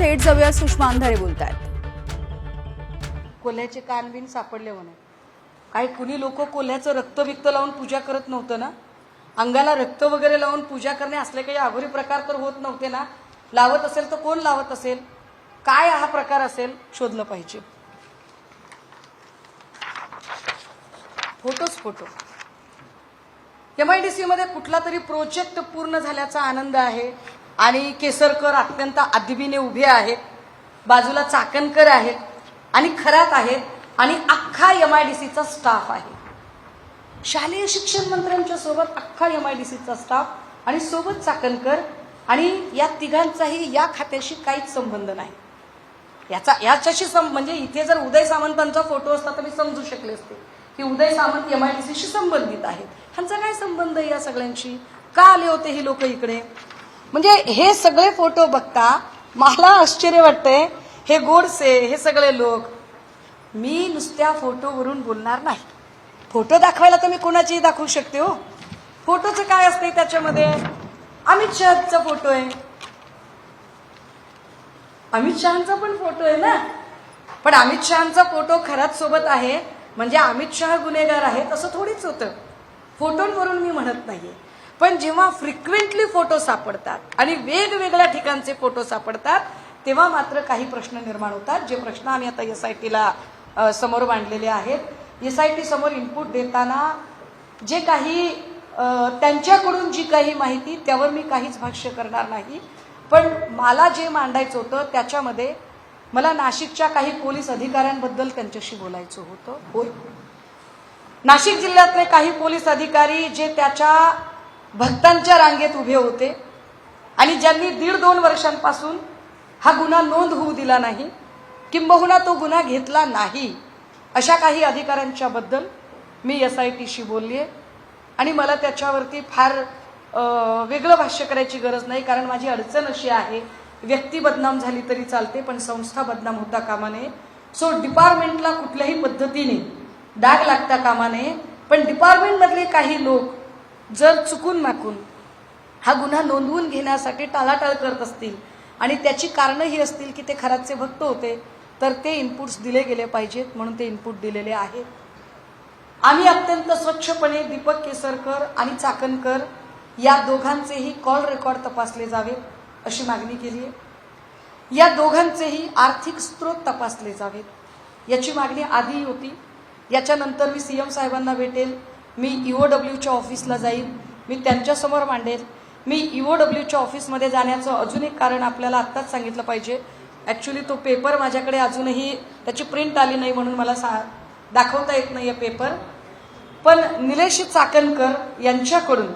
थेट जाऊया, सुषमा अंधारे बोलतायत. कोल्ह्याचे कानबिन सापडले म्हणून काही कुणी लोक कोल्ह्याचं रक्त विक्त लावून पूजा करत नव्हतं ना, अंगाला रक्त वगैरे लावून पूजा करणे असले काही अघोरी प्रकार तर होत नव्हते ना. लावत असेल तर कोण लावत असेल, काय हा प्रकार असेल, शोधलं पाहिजे. फोटो MIDC मध्ये कुठला तरी प्रोजेक्ट पूर्ण झाल्याचा आनंद आहे आणि केसरकर अत्यंत अदबीने उभे आहेत, बाजूला चाकणकर आहेत आणि खरात आहेत आणि अख्खा MIDCचा स्टाफ आहे. शालेय शिक्षण मंत्र्यांच्या सोबत अख्खा MIDCचा स्टाफ आणि सोबत चाकणकर, आणि या तिघांचाही या खात्याशी काहीच संबंध नाही. याच्याशी म्हणजे इथे जर उदय सामंतांचा फोटो असता तर मी समजू शकले असते की उदय सामंत MIDCशी संबंधित आहेत. ह्यांचा काय संबंध आहे या सगळ्यांशी? का आले होते ही लोक इकडे? म्हणजे हे सगळे फोटो बघता मला आश्चर्य वाटतंय. हे गोडसे, हे सगळे लोक, मी नुसत्या फोटोवरून बोलणार नाही. फोटो दाखवायला तर मी कोणाचीही दाखवू शकते हो. फोटोचं काय असते त्याच्यामध्ये? अमित शहाचा फोटो आहे, अमित शहाचा पण फोटो आहे ना, पण अमित शहाचा फोटो खरात सोबत आहे म्हणजे अमित शहा गुन्हेगार आहेत असं थोडीच होतं. फोटोंवरून मी म्हणत नाहीये, पण जेव्हा फ्रिक्वेंटली फोटो सापडतात आणि वेगवेगळ्या ठिकाणचे फोटो सापडतात तेव्हा मात्र काही प्रश्न निर्माण होतात. जे प्रश्न आम्ही आता SITला समोर मांडलेले आहेत. SIT समोर इनपुट देताना जे काही त्यांच्याकडून जी काही माहिती, त्यावर मी काहीच भाष्य करणार नाही. पण मला जे मांडायचं होतं त्याच्यामध्ये मला नाशिकच्या काही पोलीस अधिकाऱ्यांबद्दल त्यांच्याशी बोलायचं होतं. होय, नाशिक जिल्ह्यातले काही पोलीस अधिकारी जे त्याच्या भक्तांच्या रांगेत उभे होते आणि ज्यांनी 1.5-2 वर्षांपासून हा गुन्हा नोंद होऊ दिला नाही, किंबहुना तो गुन्हा घेतला नाही, अशा काही अधिकाऱ्यांच्या बद्दल मी SITशी बोललीये. आणि मला त्याच्यावरती फार वेगळं भाष्य करायची गरज नाही, कारण माझी अडचण अशी आहे, व्यक्ती बदनाम झाली तरी चालते पण संस्था बदनाम होता कामा नये. सो डिपार्टमेंटला कुठल्याही पद्धतीने डाग लागता कामा नये. पण डिपार्टमेंटमधले काही लोक जर चुकून माकून हा गुन्हा नोंदवून घेण्यासाठी टाळाटाळ करत असतील आणि त्याची कारणं ही असतील की ते खरातचे भक्त होते, तर ते इनपुट्स दिले गेले पाहिजेत, म्हणून ते इनपुट दिलेले आहेत. आम्ही अत्यंत स्वच्छपणे दीपक केसरकर आणि चाकणकर या दोघांचेही कॉल रेकॉर्ड तपासले जावेत अशी मागणी केली आहे. या दोघांचेही आर्थिक स्रोत तपासले जावेत याची मागणी आधी होती. याच्यानंतर मी CM साहेबांना भेटेल, मी EOWच्या ऑफिसला जाईल, मी त्यांच्यासमोर मांडेल. मी EOWच्या ऑफिसमध्ये जाण्याचं अजून एक कारण आपल्याला आत्ताच सांगितलं पाहिजे. ॲक्च्युली तो पेपर माझ्याकडे अजूनही त्याची प्रिंट आली नाही म्हणून मला दाखवता येत नाही आहे पेपर. पण निलेश चाकणकर यांच्याकडून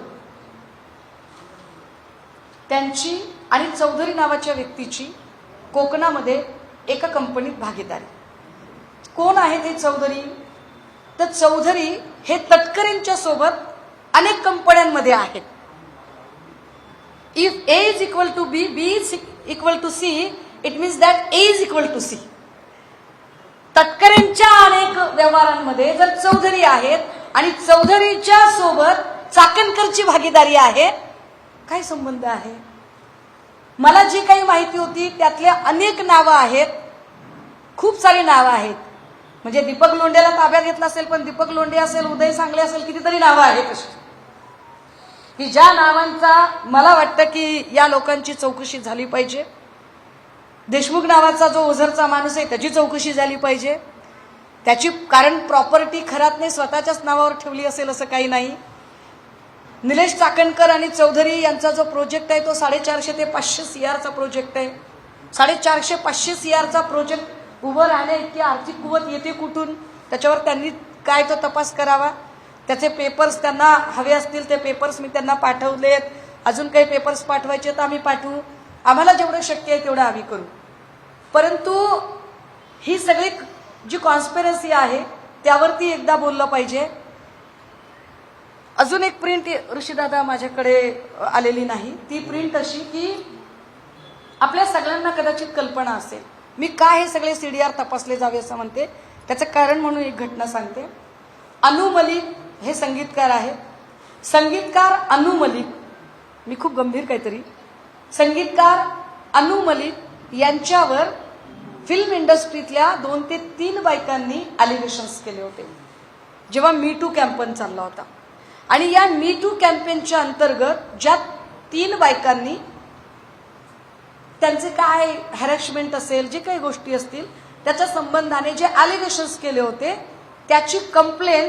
त्यांची आणि चौधरी नावाच्या व्यक्तीची कोकणामध्ये एका कंपनीत भागीदारी. कोण आहे ते चौधरी? तर चौधरी हे तटकरेंच्या सोबत अनेक कंपन्यांमध्ये आहेत. If A is equal to B, B is equal to C, it means that A is equal to C. तटकरेंच्या अनेक व्यवहारांमध्ये जर चौधरी आहेत आणि चौधरीच्या सोबत चाकणकरची भागीदारी आहे, काय संबंध आहे? मला जी काही माहिती होती त्यातले अनेक नावं आहेत, खूप सारी नावं आहेत. म्हणजे दीपक लोंढेला ताब्यात घेतलं असेल, पण दीपक लोंढे असेल, उदय सांगले असेल, कितीतरी नावं आहेत अशी की ज्या नावांचा मला वाटतं की या लोकांची चौकशी झाली पाहिजे. देशमुख नावाचा जो ओझरचा माणूस आहे त्याची चौकशी झाली पाहिजे. त्याची कारण प्रॉपर्टी खरातने स्वतःच्याच नावावर ठेवली असेल असं काही नाही. निलेश चाकणकर आणि चौधरी यांचा जो प्रोजेक्ट आहे तो 450 ते 500 CRचा प्रोजेक्ट आहे. 450-500 CRचा प्रोजेक्ट उभं राहण्या इतकी आर्थिक कुवत येते कुठून? त्याच्यावर त्यांनी काय तो तपास करावा. त्याचे पेपर्स त्यांना हवे असतील ते पेपर्स मी त्यांना पाठवलेत. अजून काही पेपर्स पाठवायचे तर आम्ही पाठवू. आम्हाला जेवढं शक्य आहे तेवढं आम्ही करू. परंतु ही सगळी जी कॉन्स्पिरसी आहे त्यावरती एकदा बोललं पाहिजे. अजून एक प्रिंट ऋषीदादा माझ्याकडे आलेली नाही. ती प्रिंट अशी की आपल्या सगळ्यांना कदाचित कल्पना असेल मी काय हे सगळे CDR तपासले जावे असं म्हणते. त्याचं कारण म्हणून एक घटना सांगते. अनु मलिक हे संगीतकार आहेत. संगीतकार अनु मलिक, मी खूप गंभीर काहीतरी, संगीतकार अनु मलिक यांच्यावर फिल्म इंडस्ट्रीतल्या 2 ते 3 बायकांनी अलिगेशन्स केले होते जेव्हा मी टू कॅम्पेन चालला होता. आणि या मी टू कॅम्पेनच्या अंतर्गत ज्या 3 बायकांनी त्यांचे काय हॅरॅसमेंट असेल, जे काही गोष्टी असतील त्याच्या संबंधाने जे अलिगेशन्स केले होते त्याची कंप्लेन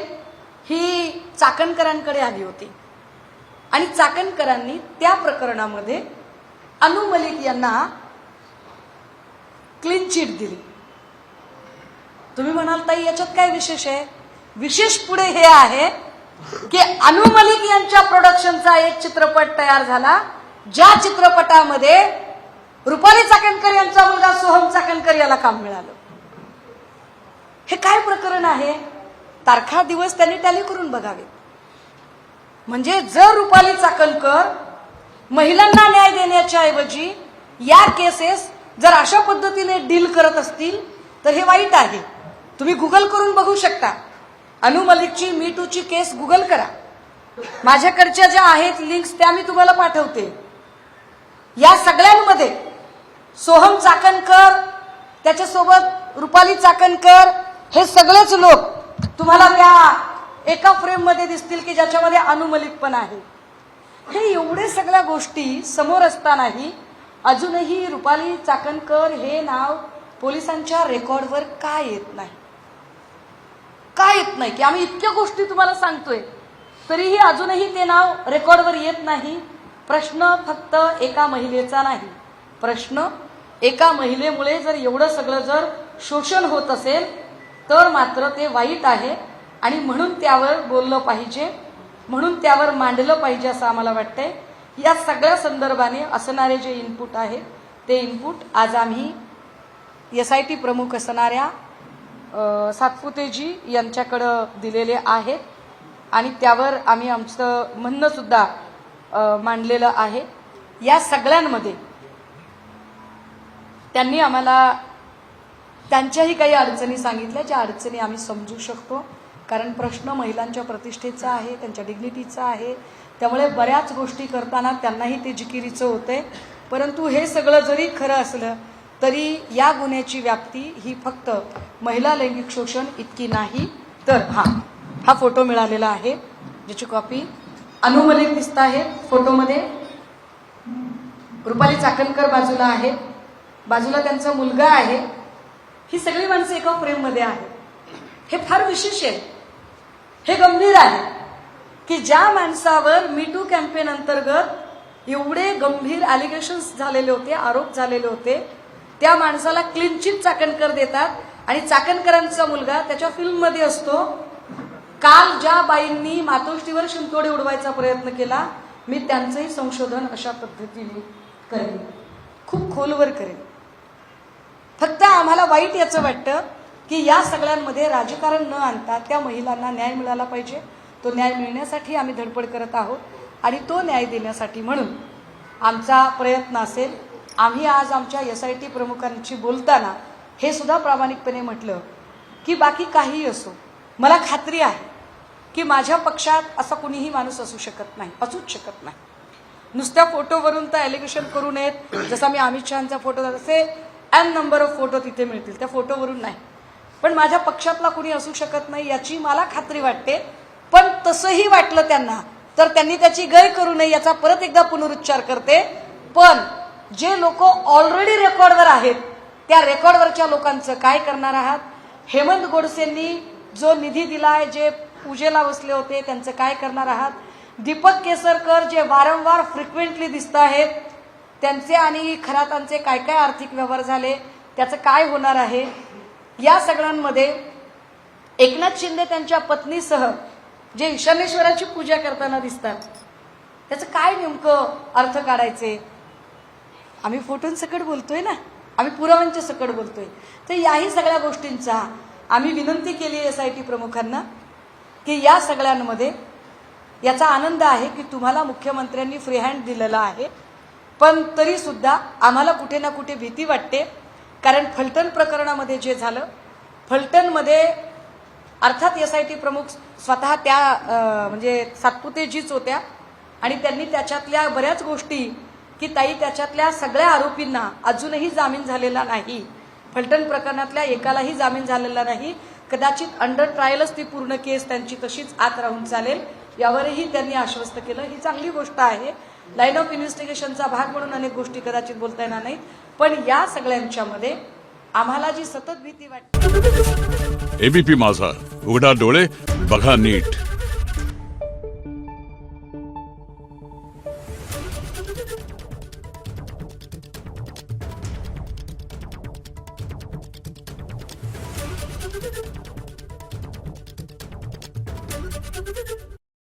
ही चाकणकरांकडे आली होती. आणि चाकणकरांनी त्या प्रकरणामध्ये अनु मलिक यांना क्लीन चिट दिली. तुम्ही म्हणाल ताई याच्यात काय विशेष आहे? विशेष पुढे हे आहे की अनु मलिक यांच्या प्रोडक्शनचा एक चित्रपट तयार झाला, ज्या चित्रपटामध्ये रुपाली चाकणकर यांचा मुलगा सोहम चाकणकर याला काम मिळालं. हे काय प्रकरण आहे? तारखा दिवस त्यांनी टॅली करून बघावे. म्हणजे जर रुपाली चाकणकर महिलांना न्याय देण्याच्या ऐवजी या केसेस जर अशा पद्धतीने डील करत असतील तर हे वाईट आहे. तुम्ही गुगल करून बघू शकता. अनु मलिकची मी टूची केस गुगल करा. माझ्याकडच्या ज्या आहेत लिंक्स त्या मी तुम्हाला पाठवते. या सगळ्यांमध्ये सोहम चाकणकर, त्याच्यासोबत रुपाली चाकणकर, हे सगळेच लोक तुम्हाला त्या एका फ्रेम मध्ये दिसतील की ज्याच्यामध्ये अनु मलिक पण आहे. हे एवढे सगळ्या गोष्टी समोर असतानाही अजूनही रुपाली चाकणकर हे नाव पोलिसांच्या रेकॉर्डवर का येत नाही? का येत नाही? की आम्ही इतक्या गोष्टी तुम्हाला सांगतोय तरीही अजूनही ते नाव रेकॉर्डवर येत नाही. प्रश्न फक्त एका महिलेचा नाही. प्रश्न एका महिलेमुळे जर एवढं सगळं जर शोषण होत असेल तर मात्र ते वाईट आहे. आणि म्हणून त्यावर बोललं पाहिजे, म्हणून त्यावर मांडलं पाहिजे असं आम्हाला वाटतंय. या सगळ्या संदर्भाने असणारे जे इनपुट आहे ते इनपुट आज आम्ही SIT प्रमुख असणाऱ्या सातपुतेजी यांच्याकडं दिलेले आहेत आणि त्यावर आम्ही आमचं म्हणणं सुद्धा मांडलेलं आहे. या सगळ्यांमध्ये त्यांनी आम्हाला त्यांच्याही काही अडचणी सांगितल्या, ज्या अडचणी आम्ही समजू शकतो. कारण प्रश्न महिलांच्या प्रतिष्ठेचा आहे, त्यांच्या डिग्निटीचा आहे. त्यामुळे बऱ्याच गोष्टी करताना त्यांनाही ते जिकिरीचं होतंय. परंतु हे सगळं जरी खरं असलं तरी या गुन्ह्याची व्याप्ती ही फक्त महिला लैंगिक शोषण इतकी नाही. तर हा फोटो मिळालेला आहे ज्याची कॉपी अनु मलिक दिसत आहे फोटोमध्ये. रुपाली चाकणकर बाजूला आहे, बाजूला त्यांचा मुलगा आहे. ही सगळी माणसं एका फ्रेममध्ये आहेत. हे फार विशेष आहे, हे गंभीर आहे की ज्या माणसावर मी टू कॅम्पेन अंतर्गत एवढे गंभीर अलिगेशन्स झालेले होते, आरोप झालेले होते, त्या माणसाला क्लीन चिट चाकणकर देतात आणि चाकणकरांचा मुलगा त्याच्या फिल्ममध्ये असतो. काल ज्या बाईंनी मातोश्रीवर शिंतोडे उडवायचा प्रयत्न केला, मी त्यांचंही संशोधन अशा पद्धतीने करेन, खूप खोलवर करेन. फक्त आम्हाला वाईट याचं वाटतं की या सगळ्यांमध्ये राजकारण न आणता त्या महिलांना न्याय मिळाला पाहिजे. तो न्याय मिळण्यासाठी आम्ही धडपड करत आहोत आणि तो न्याय देण्यासाठी म्हणून आमचा प्रयत्न असेल. आम्ही आज आमच्या SIT प्रमुखांशी बोलताना हे सुद्धा प्रामाणिकपणे म्हटलं की बाकी काहीही असो, मला खात्री आहे की माझ्या पक्षात असा कुणीही माणूस असू शकत नाही, असूच शकत नाही. नुसत्या फोटोवरून तर ॲलिगेशन करू नयेत. जसा मी अमित शहाचा फोटो असे n नंबर ऑफ फोटो तिथे मिळतील, त्या फोटोवरून नाही. पण माझ्या पक्षातला कुणी असू शकत नाही याची मला खात्री वाटते. पण तसंही वाटलं त्यांना तर त्यांनी त्याची गय करू नये याचा परत एकदा पुनरुच्चार करते. पण जे लोक ऑलरेडी रेकॉर्डवर आहेत त्या रेकॉर्डवरच्या लोकांचं काय करणार आहात? हेमंत गोडसेंनी जो निधी दिलाय, जे पूजेला बसले होते, त्यांचं काय करणार आहात? दीपक केसरकर जे वारंवार फ्रिक्वेंटली दिसत आहेत, त्यांचे आणि खरातांचे काय काय आर्थिक व्यवहार झाले, त्याचं काय होणार आहे? या सगळ्यांमध्ये एकनाथ शिंदे त्यांच्या पत्नीसह जे ईशानेश्वराची पूजा करताना दिसतात, त्याचं काय नेमकं अर्थ काढायचे? आम्ही फोटोंसकट बोलतोय ना, आम्ही पुराव्यांच्या सकट बोलतोय. तर याही सगळ्या गोष्टींचा आम्ही विनंती केली SIT प्रमुखांना की या सगळ्यांमध्ये याचा आनंद आहे की तुम्हाला मुख्यमंत्र्यांनी फ्री हँड दिलेला आहे. पण तरी सुद्धा आम्हाला कुठे ना कुठे भीती वाटते. कारण फलटण प्रकरणामध्ये जे झालं, फलटणमध्ये अर्थात SIT प्रमुख स्वतः त्या म्हणजे सातपुतेजीच होत्या आणि त्यांनी त्याच्यातल्या बऱ्याच गोष्टी की ताई त्याच्यातल्या सगळ्या आरोपींना अजूनही जामीन झालेला नाही. फलटण प्रकरणातल्या एकालाही जामीन झालेला नाही. कदाचित अंडर ट्रायलच ती पूर्ण केस त्यांची तशीच आत राहून चालेल, यावरही त्यांनी आश्वस्त केलं. ही चांगली गोष्ट आहे. लाईन ऑफ इन्व्हेस्टिगेशनचा भाग म्हणून अनेक गोष्टी कदाचित बोलता येणार नाहीत, पण या सगळ्यांच्यामध्ये आम्हाला जी सतत भीती वाटते. एबीपी माझा, उघडा डोळे बघा नीट.